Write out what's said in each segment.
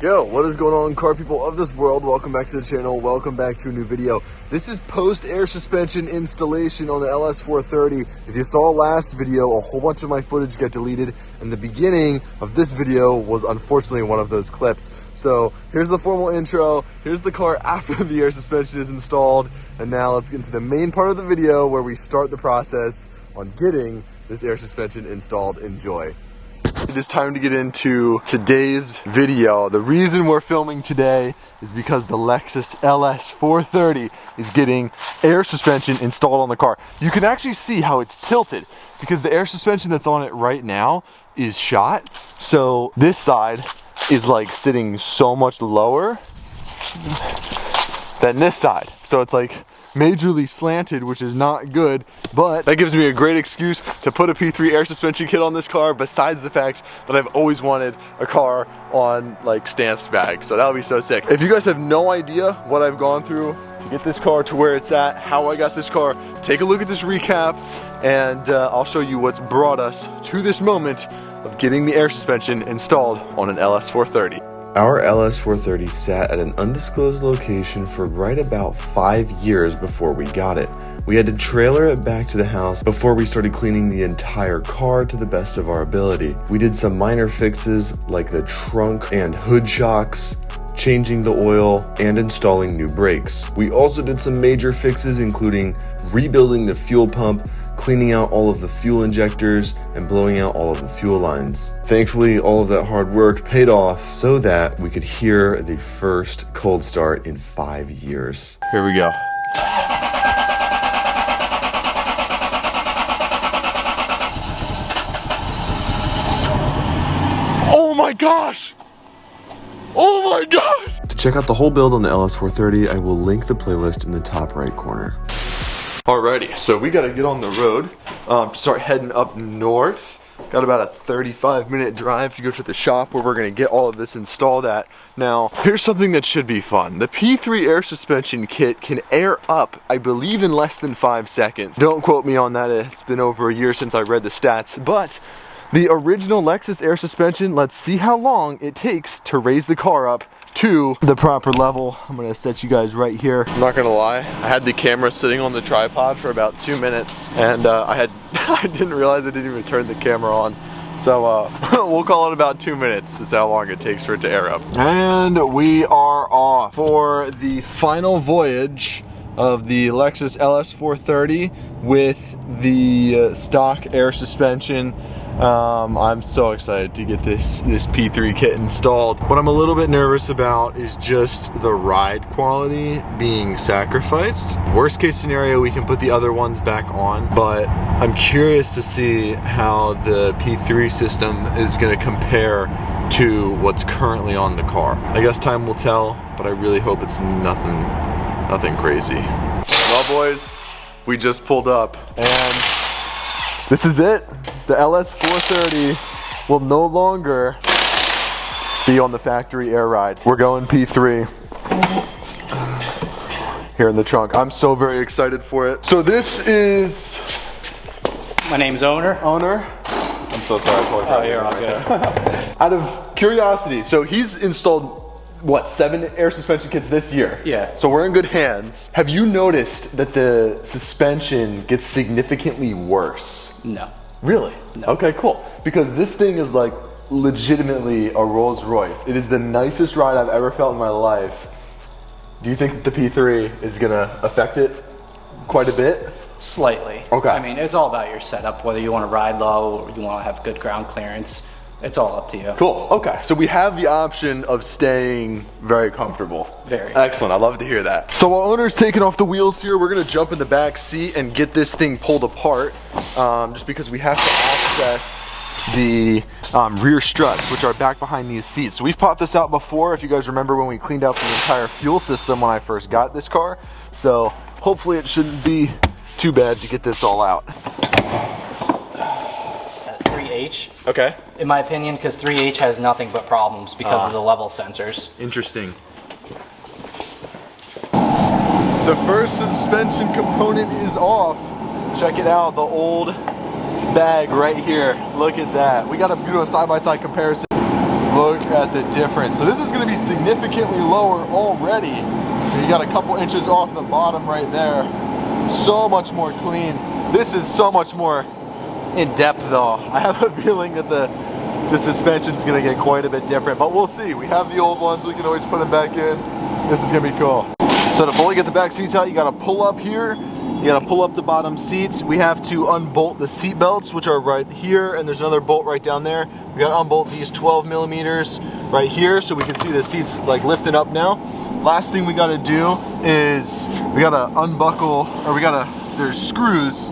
Yo, what is going on, car people of this world? Welcome back to the channel. Welcome back to a new video. This is post air suspension installation on the LS 430. If you saw last video, a whole bunch of my footage got deleted, and the beginning of this video was unfortunately one of those clips. So here's the formal intro. Here's the car after the air suspension is installed, and now let's get into the main part of the video where we start the process on getting this air suspension installed. Enjoy. It is time to get into today's video. The reason we're filming today is because the Lexus LS 430 is getting air suspension installed on the car. You can actually see how it's tilted because the air suspension that's on it right now is shot. So this side is like sitting so much lower than this side. So it's like majorly slanted, which is not good, but that gives me a great excuse to put a P3 air suspension kit on this car, besides the fact that I've always wanted a car on like stance bag. So that would be so sick. If you guys have no idea what I've gone through to get this car to where it's at, how I got this car, take a look at this recap, and I'll show you what's brought us to this moment of getting the air suspension installed on an LS 430. Our LS 430 sat at an undisclosed location for right about 5 years before we got it. We had to trailer it back to the house before we started cleaning the entire car to the best of our ability. We did some minor fixes like the trunk and hood shocks, changing the oil, and installing new brakes. We also did some major fixes, including rebuilding the fuel pump, cleaning out all of the fuel injectors, and blowing out all of the fuel lines. Thankfully, all of that hard work paid off so that we could hear the first cold start in 5 years. Here we go. Oh my gosh! Oh my gosh! To check out the whole build on the LS 430, I will link the playlist in the top right corner. Alrighty, so we gotta get on the road, start heading up north. Got about a 35-minute drive to go to the shop where we're gonna get all of this installed at. Now, here's something that should be fun. The P3 air suspension kit can air up, I believe, in less than 5 seconds. Don't quote me on that, it's been over a year since I read the stats, but the original Lexus air suspension, let's see how long it takes to raise the car up to the proper level. I'm gonna set you guys right here. I'm not gonna lie, I had the camera sitting on the tripod for about 2 minutes, and I didn't realize I didn't even turn the camera on. So we'll call it about 2 minutes is how long it takes for it to air up. And we are off for the final voyage of the Lexus LS 430 with the stock air suspension. I'm so excited to get this P3 kit installed. What I'm a little bit nervous about is just the ride quality being sacrificed. Worst case scenario, we can put the other ones back on, but I'm curious to see how the P3 system is gonna compare to what's currently on the car. I guess time will tell, but I really hope it's nothing crazy. Well, boys, we just pulled up, and this is it. The LS 430 will no longer be on the factory air ride. We're going P3 here in the trunk. I'm so very excited for it. So this is... My name's Owner. I'm so sorry. Oh, you're all good. Out of curiosity, so he's installed, what, 7 air suspension kits this year? Yeah. So we're in good hands. Have you noticed that the suspension gets significantly worse? No. Really? No. Okay, cool. Because this thing is like legitimately a Rolls Royce. It is the nicest ride I've ever felt in my life. Do you think that the P3 is gonna affect it quite a bit? Slightly. Okay. I mean, it's all about your setup, whether you want to ride low or you want to have good ground clearance. It's all up to you. Cool, okay. So we have the option of staying very comfortable. Very. Excellent, I love to hear that. So while Owner's taking off the wheels here, we're gonna jump in the back seat and get this thing pulled apart, just because we have to access the rear struts, which are back behind these seats. So we've popped this out before, if you guys remember when we cleaned out the entire fuel system when I first got this car. So hopefully it shouldn't be too bad to get this all out. 3H. Okay. In my opinion, because 3H has nothing but problems because of the level sensors. Interesting. The first suspension component is off. Check it out, the old bag right here. Look at that. We gotta do a side-by-side comparison. Look at the difference. So this is going to be significantly lower already. You got a couple inches off the bottom right there. So much more clean. This is so much more in depth though. I have a feeling that the suspension is going to get quite a bit different, but we'll see. We have the old ones, we can always put them back in. This is going to be cool. So to fully get the back seats out, you got to pull up here. You got to pull up the bottom seats. We have to unbolt the seat belts, which are right here, and there's another bolt right down there. We got to unbolt these 12 millimeters right here so we can see the seats like lifting up now. Last thing we got to do is we got to unbuckle, or there's screws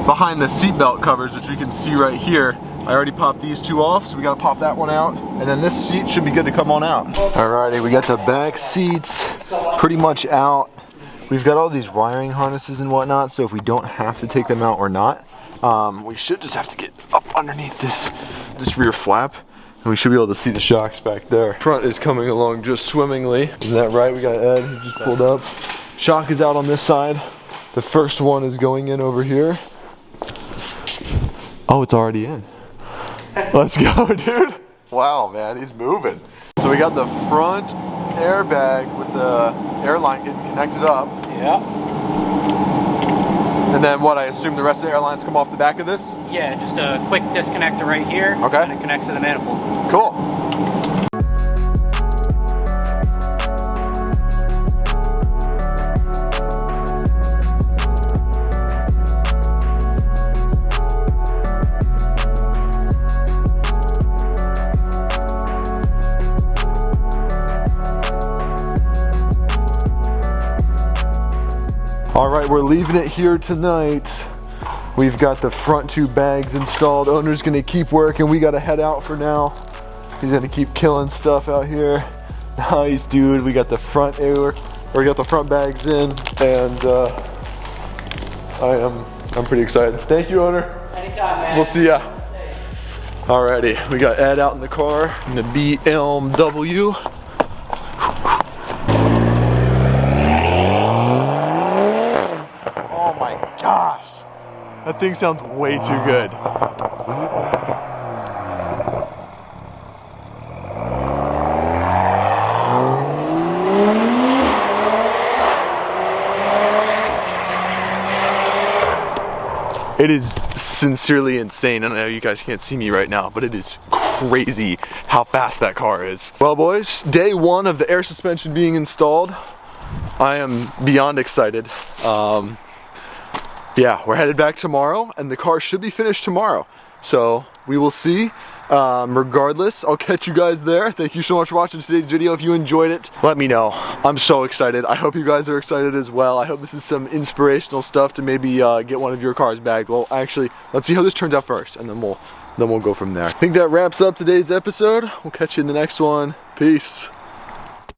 behind the seat belt covers, which we can see right here. I already popped these two off, so we got to pop that one out, and then this seat should be good to come on out. Alrighty, we got the back seats pretty much out. We've got all these wiring harnesses and whatnot, so if we don't have to take them out or not, we should just have to get up underneath this rear flap, and we should be able to see the shocks back there. Front is coming along just swimmingly. Isn't that right? We got Ed who just pulled up. Shock is out on this side. The first one is going in over here. Oh, it's already in. Let's go, dude. Wow, man, he's moving. So we got the front airbag with the airline getting connected up. Yeah. And then what, I assume the rest of the airlines come off the back of this? Yeah, just a quick disconnector right here. Okay. And it connects to the manifold. Cool. All right, we're leaving it here tonight. We've got the front two bags installed. Owner's gonna keep working. We gotta head out for now. He's gonna keep killing stuff out here. Nice, dude. We got the front bags in, and I'm pretty excited. Thank you, owner. Anytime, man. We'll see ya. Alrighty, we got Ed out in the car in the BMW. Gosh, that thing sounds way too good. It is sincerely insane. I know you guys can't see me right now, but it is crazy how fast that car is. Well, boys, day one of the air suspension being installed. I am beyond excited. Yeah, we're headed back tomorrow, and the car should be finished tomorrow. So we will see. Regardless, I'll catch you guys there. Thank you so much for watching today's video. If you enjoyed it, let me know. I'm so excited. I hope you guys are excited as well. I hope this is some inspirational stuff to maybe get one of your cars bagged. Well, actually, let's see how this turns out first, and then we'll go from there. I think that wraps up today's episode. We'll catch you in the next one. Peace.